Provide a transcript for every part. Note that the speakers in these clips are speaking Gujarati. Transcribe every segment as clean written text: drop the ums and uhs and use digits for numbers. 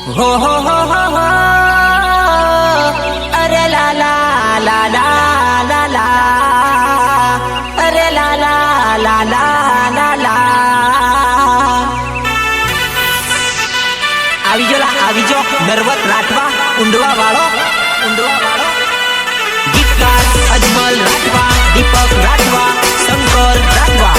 हो अरे ला ला ला ला ला ला अरे ला ला ला ला ला ला आवीजो नरवत राठवा उंडवा वाळो गीतकार अजमल राठवा दीपक राठवा शंकर राठवा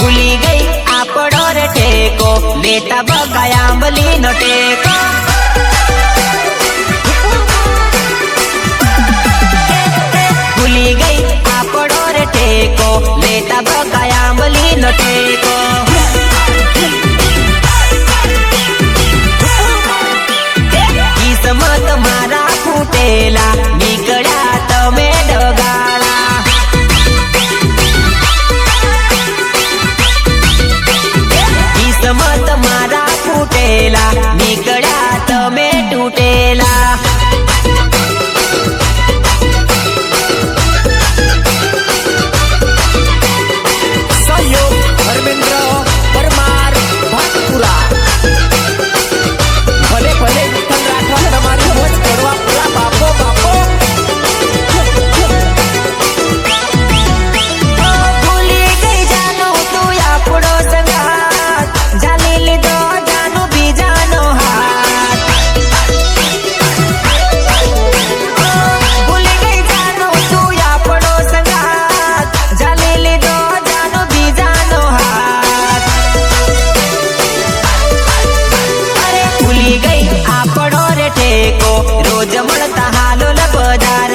भूली गई आपड़ो रे टेको लेता बगाया आंबली नो टेको भूली गई आपड़ो रे टेको लेता बगाया आंबली नो टेको किस्मत मारा फूटेला निकड़ा तमे डगाला किस्मत मारा फूटेला निकड़ा तमे टूटेला रोज मळता हालोल बजार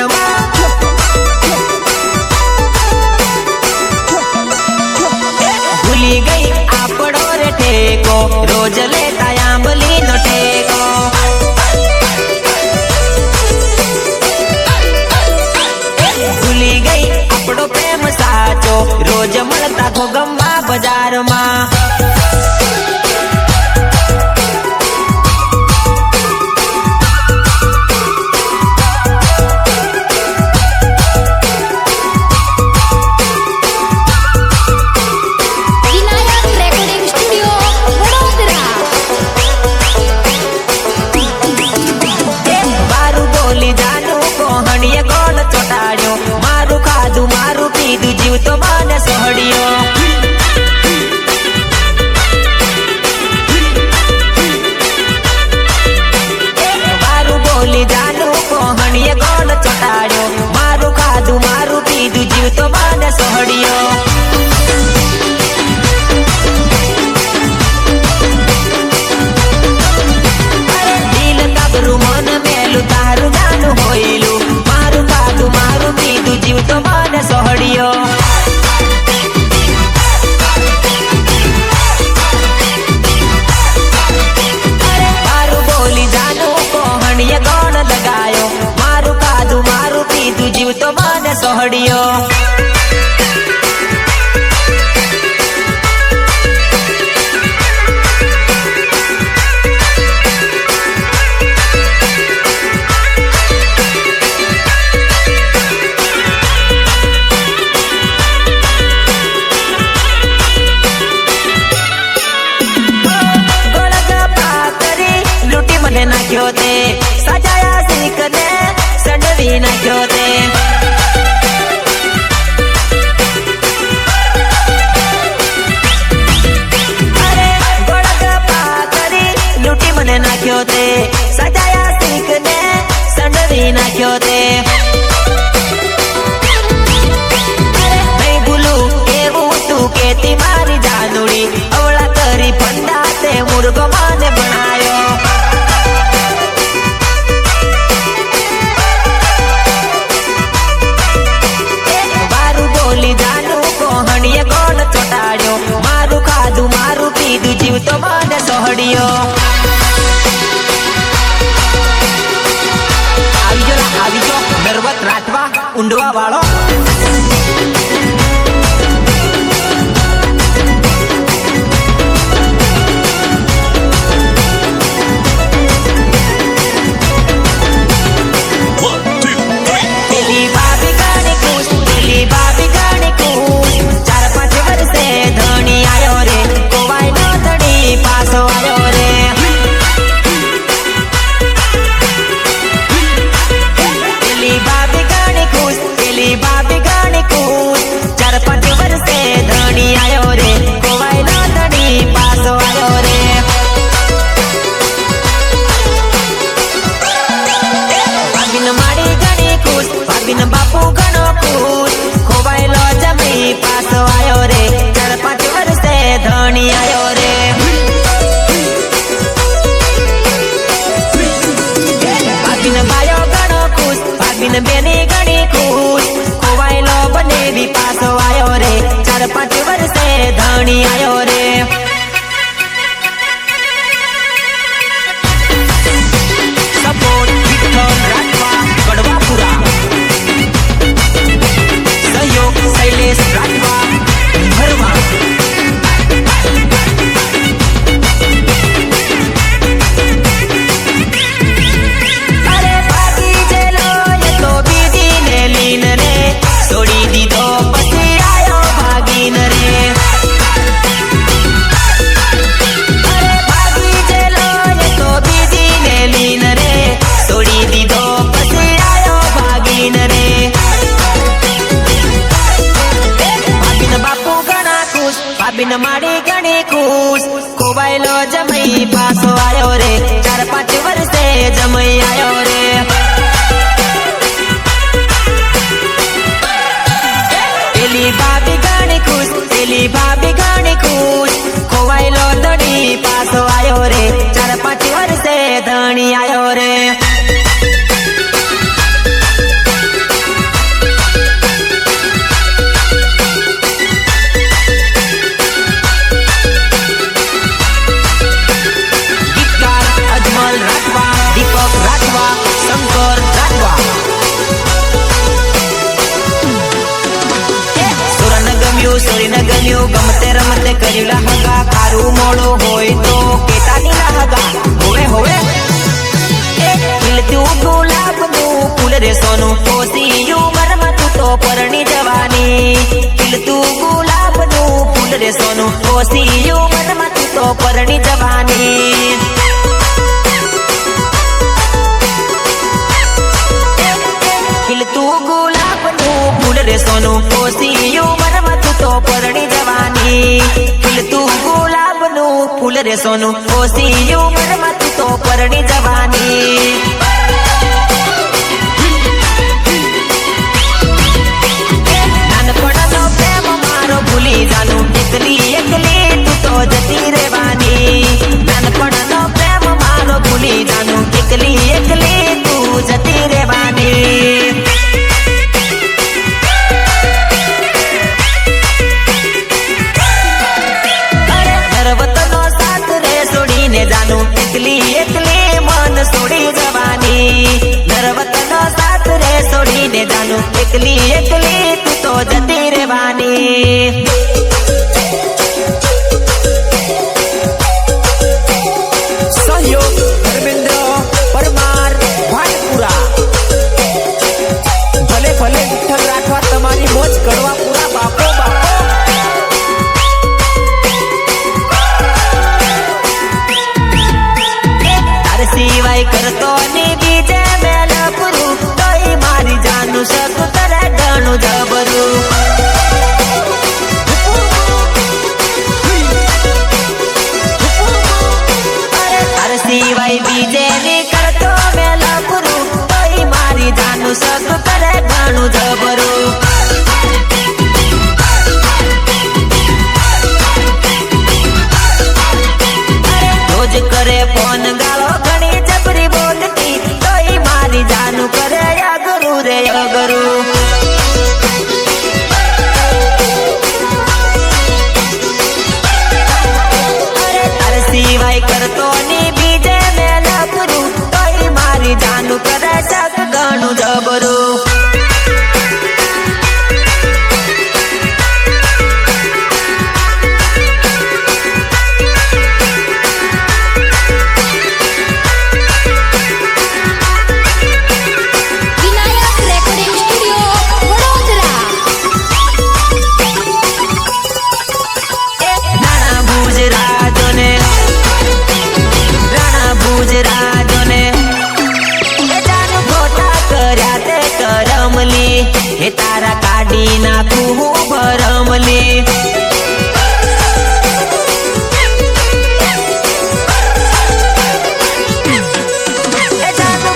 भूली गई आपड़ो रे टेको रोज लेता आंबली नो टेको भूली गई आपड़ो प्रेम साचो रोज मळता घोगंबा बजार मा मारू खाधु मारू पीधु जीव तो माने सोहड़ियो मारू बोली जानू कोहणिये गोल चटाड़ियो मारू खाधु मारू पीधु जीव तो माने सोहड़ियो दिल तबरू मन मेलू तारू जानू होइलू मारू खाधु मारू पीधु जीव तो माने सोहड़ियो मारू बोली जानू कोहणिये गौण लगायो मारू खाधु मारू पीधु जीव तो माने सोहड़ियो नाख्यो ते सजाया सीख ने संडवी नाख्यो ते अरे गोड़ग पाकरी लूटी मने नाख्यो ते सजाया सीख ने संडवी नाख्यो ते नहीं भूलू केवू तू केती मारी जानूड़ी अवला करी फंडा ते मुर्गो माने बनायो कोहणिये गोल चोटाड़ियो मारू खाधु मारू पीधु जीव तो माने सोहड़ियो आवीजो नरवत राठवा उंडवा वाळो भाभी गाने कुछ घणी खुश खोवायलो बनेवी पासो आयो रे 4-5 वर्षे धणी आयो रे सपोर्ट विठ्ठल राठवा गडवापुरा सहयोग शैलेश राठवा भरवा बिन माड़ी घणी खुश खोवायलो जमई पासो आयो रे 4-5 वर्षे जमई आयो रे एली भाभी घणी खुश एली भाभी घणी खुश खोवायलो धणी पासो आयो रे 4-5 वर्षे धणी आयो रे सोरी न गम्यो गमते रमते करीला हगा खारू मोड़ो होय तो केतानी ला हगा होवे होवे खिलतू गुलाब नु फूल रे सोनू कोसी उमर में तू तो परणी जवानी खिलतू गुलाब नु फूल रे सोनू कोसी उमर में तू तो परणी जवानी खिलतू गुलाब नु फूल रे सोनू कोसी उमर में तो परणी जवानी खिलतू गुलाब नु फूल रे सोनू कोसी उमर में तो परणी जवानी नानपणनो प्रेम मारो भूली जानू एकली एकली तू तो जती रेवानी नानपणनो प्रेम मारो भूली जानू एकली एकली तू जती रेवानी जानू एकली एकली मन सोड़ी जवानी नरवतनो साथ रे सोड़ी ने जानू एकली एकली तू तो जती रेवानी सहयोग धर्मेंद्र परमार भाटपुरा भले भले विठ्ठल राठवा तमारी मोज करवा पूरा बापो बापो सिवाय करतो ने बीजे मेल पुरु तोई मारी जानू सकु करे गणु जबरू अरे सिवाय बीजे ने करतो मेल पुरु तोई मारी जानू सकु करे गणु जबरू रोज करे फोन गालो जबरी बोलती तोई मारी जानू करे या गुरु रे या गुरु अरे सिवाय करतो नी बीजे मेल गुरु तोई मारी जानू करे जग गणु जबरू हे तारा काढी नाखू भरमली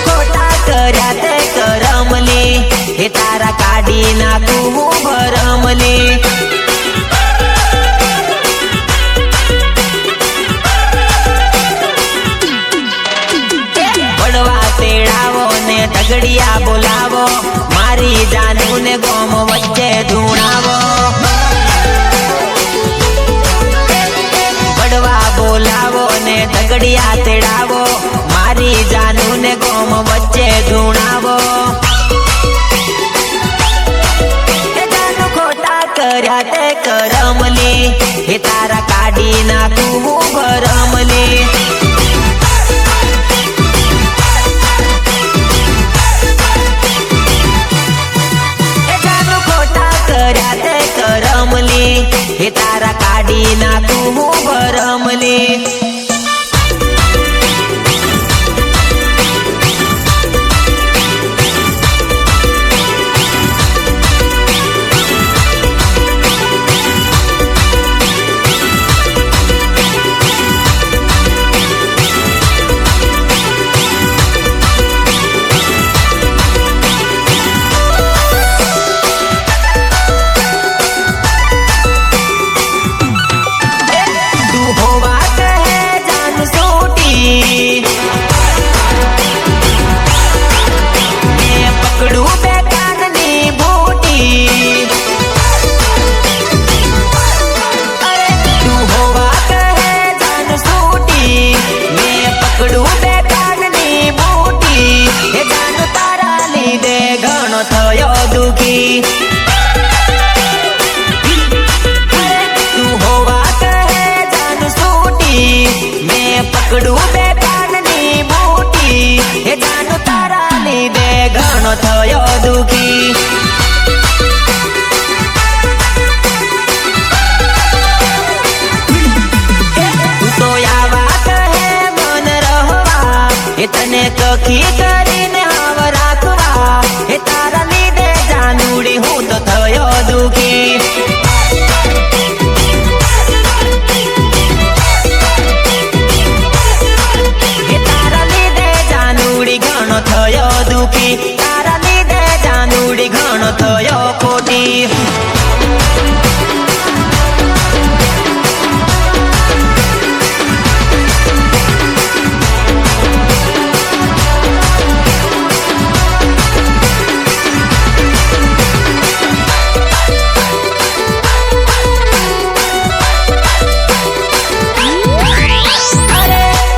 खोटा कर्या ते करमली हे तारा काढी नाखू भरमली बड़वा तेड़ावो ने तगड़िया बोलावो मारी જાનું ને ગોમ વચ્ચે ધૂણાવો બડવા બોલાવો ને દગડિયા તેડાવો મારી જાનું ને ગોમ વચ્ચે ધૂણાવો ખોટા કર્યા તે કરમલી હે તારા કાઢી નાખું હું ભરમલી કરમલી હે તારા કાઢી નાખું હું ભરમલી પકડું બે કાનની બૂટી હે જાનું તારા લીધે ઘણો થયો દુખી તું તો આવા કહે મન રહવા હે તને કખી કરીને હાવ રાખવા હે તારા લીધે જાનુડી હું તો થયો દુખી થયો દુખી તારા લીધે જાનુડી ઘણો થયો ખોટી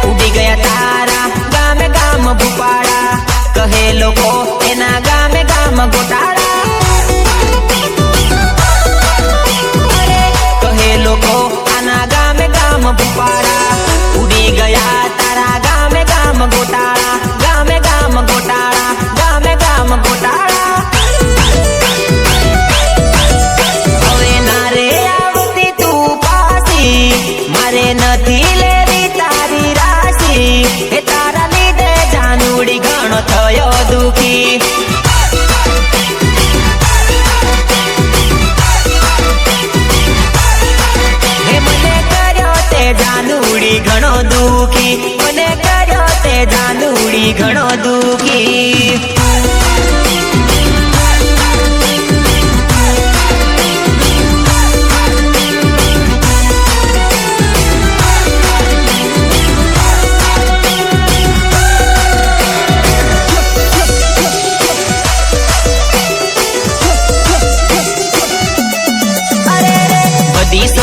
ઉડી ગયા તારા ગામે ગામ ભૂપાડા કહે લોકો એના ગામે ગામ ગોટાળા કહે લોકો આના ગામે ગામ ભૂપાડા ઉડી ગયા તારા ગામે ગામ ગોટાળા ગામે ગામ ગોટાળા ગામે ગામ ગોટાળા હવે ના રે આવતી તું પાસી મારે નથી લેવી તારી રાશી હે તારા લીધે જાનુડી ઘણો થયો દુખી હે મને કર્યો તે જાનુડી ઘણો દુખી મને કર્યો તે જાનુડી ઘણો દુખી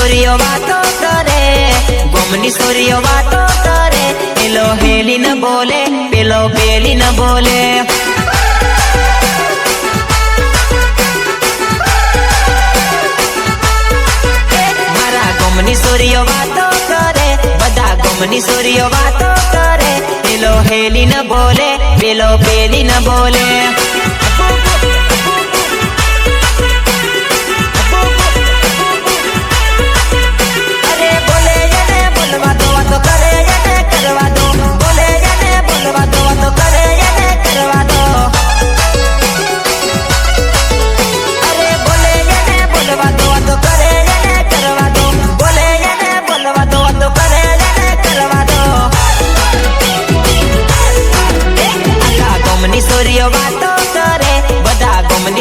સોરીઓ વાતો કરે ગોમની સોરીઓ વાતો કરે પેલો હેલી ન બોલે પેલો પેલી ન બોલે મારા ગોમની સોરીઓ વાતો કરે બધા ગોમની સોરીઓ વાતો કરે પેલો હેલી ન બોલે પેલો પેલી ન બોલે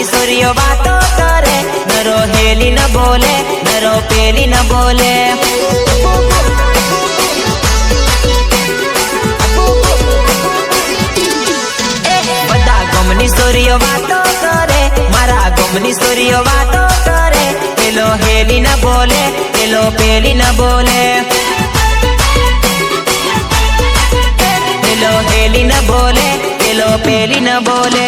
સોરીઓ વાતો કરે નરો હેલી ન બોલે નરો પેલી ન બોલે બધા ગમની સોરીઓ વાતો કરે મારા ગમની સ્ટોરીઓ વાતો કરે, પેલો હેલી ન બોલે, પેલો પેલી ન બોલે, પેલો હેલી ન બોલે, પેલો પેલી ન બોલે.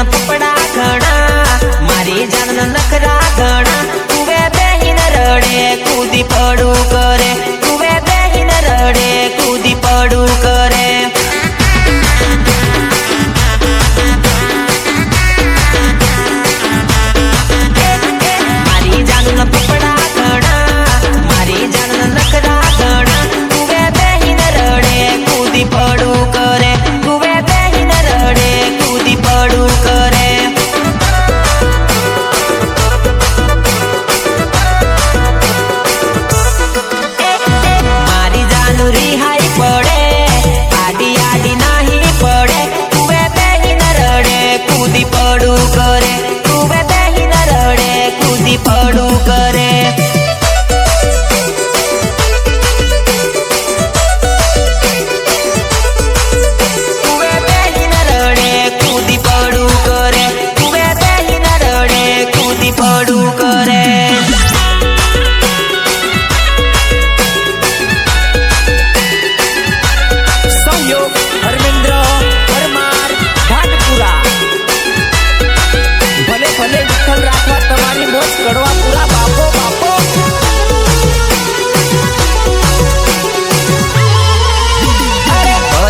પપડા ઘણા મારી જાન નખરા ઘણા, તુવે બેહીન રડે કૂદી પડું કરે, તુવે બેહીન રડે કૂદી પડું કરે. મારી જાન પપડા ઘણા મારી જાન નખરા ઘણા, તુવે બેહીન રડે કૂદી પડું કરે, તુવે બેહીન રડે કૂદી પડું કરે. રિહાઈ પડે આડી આડી નાહી પડે, તુવે બેહીન રડે કૂદી પડું કરે, તુવે બેહીન રડે કૂદી પડું કરે. તુવે બેહીન રડે કૂદી પડું કરે, તુવે બેહીન રડે કૂદી પડું કરે.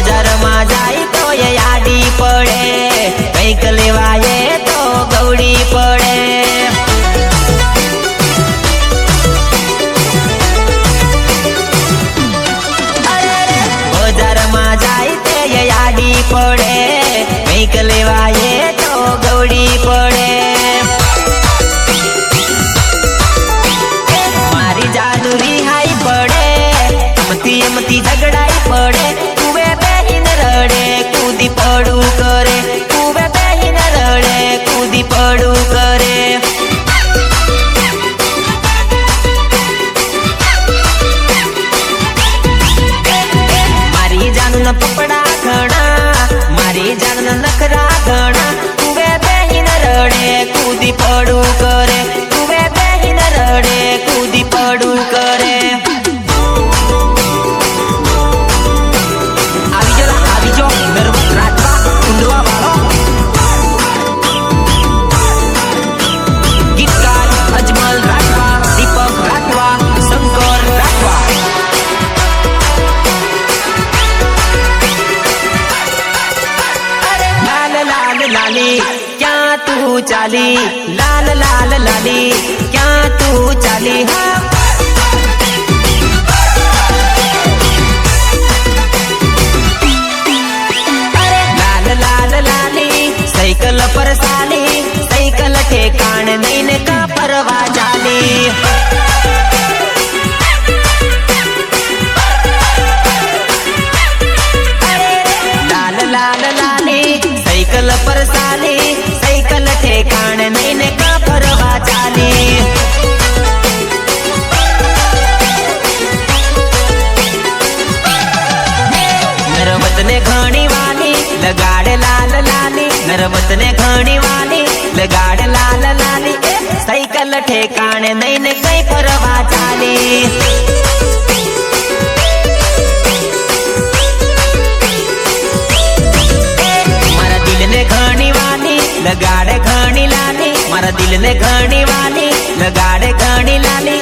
બજારમાં જાય તો એ આડી પડે, કઈક લેવાય તો ગૌડી પડે. બજારમાં જાય તે એ આડી પડે, કઈક લેવાય તો ગૌડી પડે. મારી જાન રિહાઈ પડે, એમથી એમથી ઝઘડાઈ પડે, તુવે બેહીન રડે કૂદી પડું કરે, તુવે બેહીન રડે કૂદી પડું કરે. મારી જાન પપડા ઘણા મારી જાન નખરા ઘણા, તુવે બેહીન રડે કૂદી પડું કરે, તુવે બેહીન રડે કૂદી પડું કરે. ક્યાં તું ચાલી લાલ લાલ લાલી, ક્યાં તું ચાલી. હા લાલ લાલ લાલી સાયકલ પર સાલી, સાયકલ ઠેકાણ નહીં ને કા પરવા ચાલી. લાલ લાલ લાલી સાયકલ પર સાલી, સાયકલ ઠેકાણ નહીં ને કા ફરવા ચાલી. નરવત ને ઘણી વાલી લગાડે લાલ લાલી, નરવત ને ઘણી વાલી લગાડે લાલ લાલી, સાયકલ ઠેકાણ નહીં ને કઈ ફરવા ચાલી. ઘણી વાલી લગાડે ઘણી લાલી, મારા દિલ ને ઘણી વાલી લગાડે ઘણી લાલી,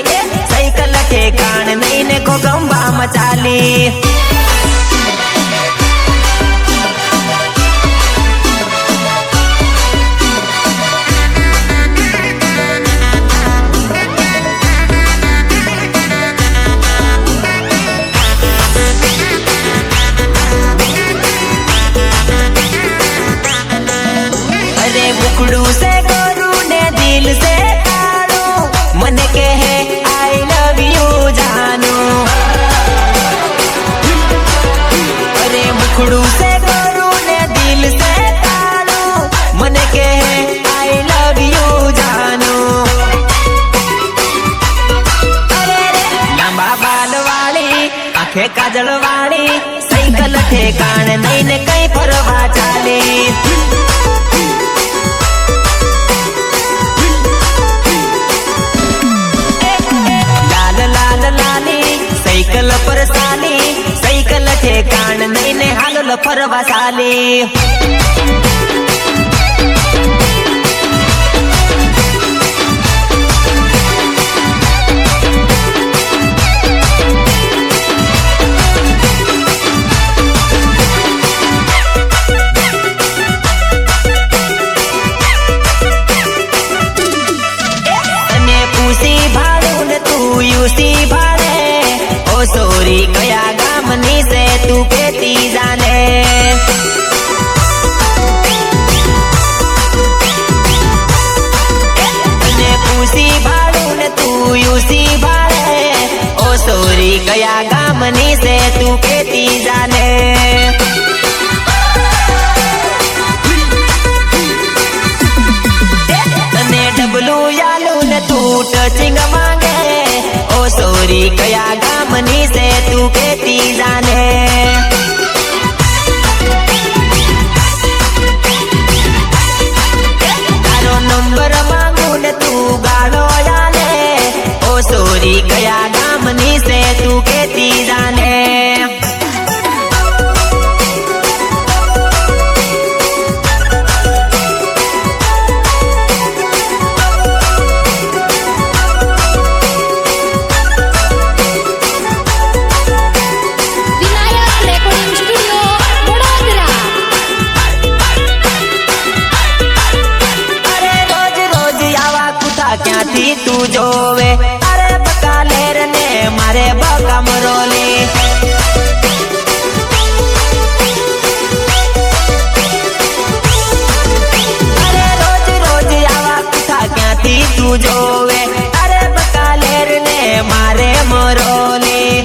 સાયકલ ઠેકાણ નહીં ને ઘોગંબા મચાલી. કાજળ વાળી સાયકલ ઠેકાણ નહીં ને કઈ ફરવા ચાલી લાલ લાલ લાલી સાયકલ પર સાલી સાયકલ ઠેકાણ નહીં ને હાલ ફરવા ચાલી યુસી ભાડે ઓ સોરી કયા ગામની છે તું કેતી જાને અને પૂસી ભાડું ને તું યુસી ભાડે ઓ સોરી કયા ગામની છે તું કેતી જાને તને ડબલું યાલું ને તું ટચિંગ માંગે ઓ સોરી કયા ગામની છે તું કેતી જાને તારો નંબર માંગુ ને તું ગાળો જાને ઓ સોરી કયા ગામની છે તું કેતી જાને ક્યાંથી તું જોવે અરે બકાલેર ને મારે બકામરોલી અરે રોજ રોજ આવા કુઠા ક્યાંથી તું જોવે અરે બકાલેર ને મારે મરોલી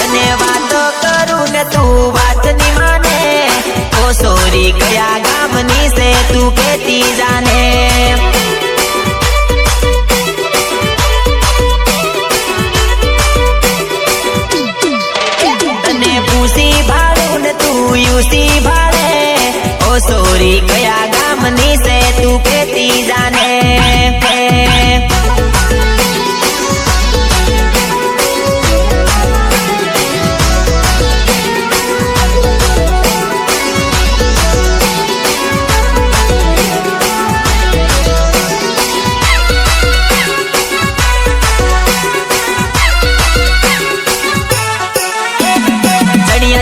અને વાતો કરું ને તું વાત ની માને ઓ સોરી કયા ગામની છે તું કેતી જાને તને પૂસી ભાડું ને તું યુસી ભાડે ઓ સોરી કયા ગામની છે તું કેતી જાને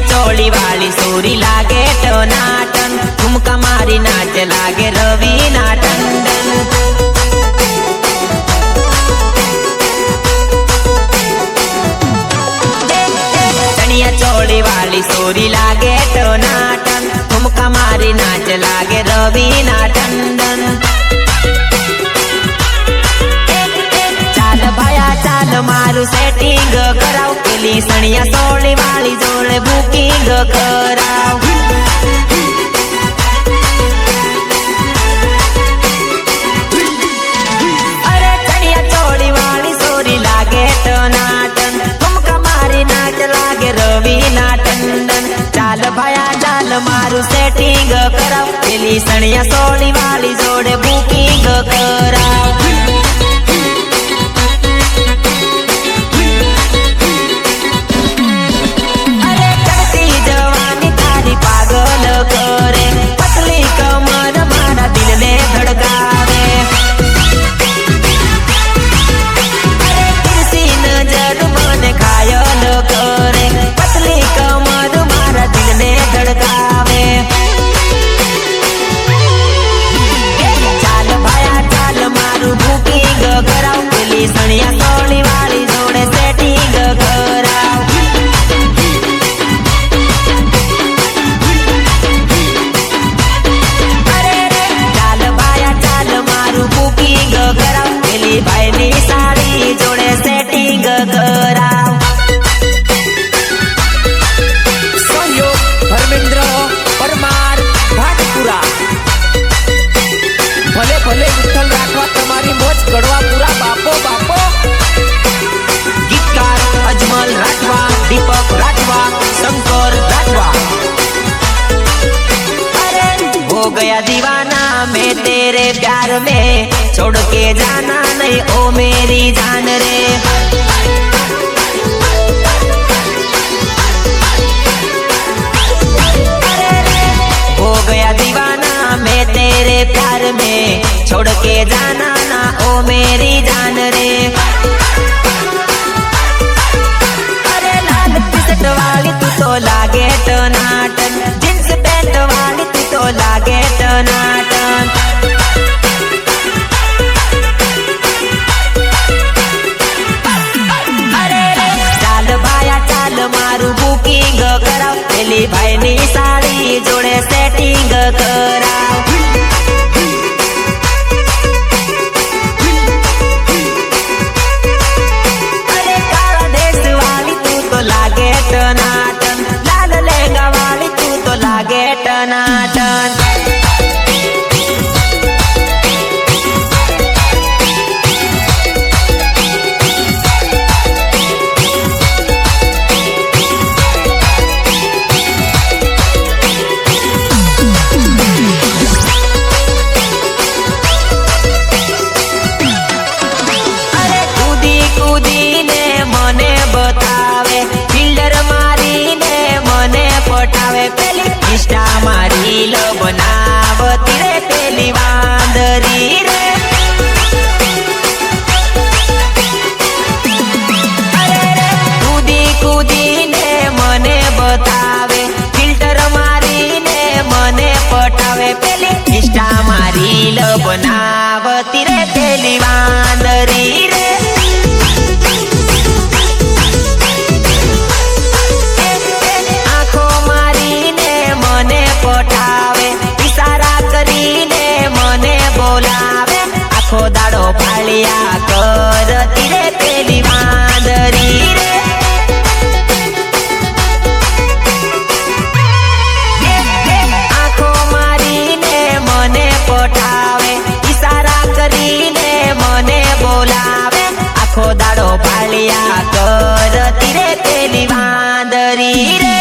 ચોળી વાળી સોરી લાગે ટનાટન ઠુમકા મારી નાચ લાગે રવિ ના ટંડન ચણિયા ચોળી વાળી સોરી લાગે ટનાટન ઠુમકા મારી નાચ લાગે રવિ ના ટંડન ચાલ ભાયા ચાલ મારું સેટિંગ કરાવ પેલી સણિયા સોળી વાળી જોડે બુકિંગ કરાવ અરે ચણિયા ચોળી વાળી સોરી લાગે ટનાટન ઠુમકા મારી નાચ લાગે રવિ ના ટંડન ચાલ ભાયા ચાલ મારું સેટિંગ કરાવ પેલી સણિયા સોળી વાળી જોડે બુકિંગ કરાવ કરે પતલી કમર મારા દિલને ધડકાવે અરે તિરસી નજર મને ઘાયલ કરે પતલી કમર મારા દિલને ધડકાવે ચાલ ભાયા ચાલ મારું छोड़ के जाना नहीं ओ मेरी जान रे। हो गया दीवाना मैं तेरे प्यार में, छोड़ के जाना ना ओ मेरी जान रे। अरे लाल टी-शर्ट वाली तू तो लागे टनाटन, जींस पैंट वाली तू तो लागे टनाटन। अरे चाल भाया चाल मारू बुकिंग कराव, पेली भाई नी साड़ी जोड़े सेटिंग कराव। अरे काला ड्रेस वाली तू तो लागे टनाटन, लाल लहंगा वाली तू तो लागे टनाटन। इंस्टा मारी लो बनावती रे पेली वांदरी रे। अरे रे कूदी कूदी ने मने बतावे, फिल्टर मारी ने मने पटावे, पेली इंस्टा मारी लो बनावती रे पेली वांदरी रे। आखो दाड़ो फालिया करती रे पेली वांदरी रे। आखो मारी ने मने पठावे, इशारा करीने मने बोलावे, आखो दाड़ो फालिया करती रे पेली वांदरी रे।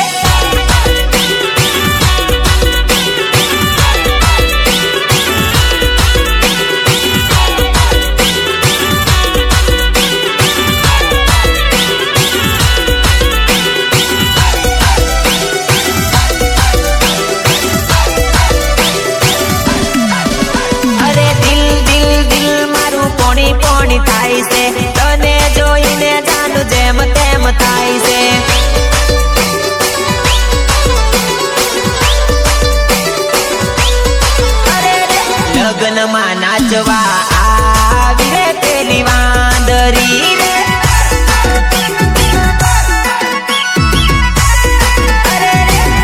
થાય છે તને જોઈને જાનું જેમ તેમ થાય છે। લગ્નમાં નાચવા આવી રે પેલી વાંદરી રે।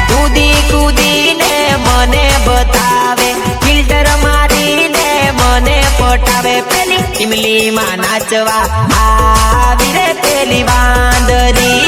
કૂદી કૂદીને મને બતાવે, ફિલ્ટર મારીને મને પટાવે, પેલી ઇમલી માં નાચવા આવી રે પેલી વાંદરી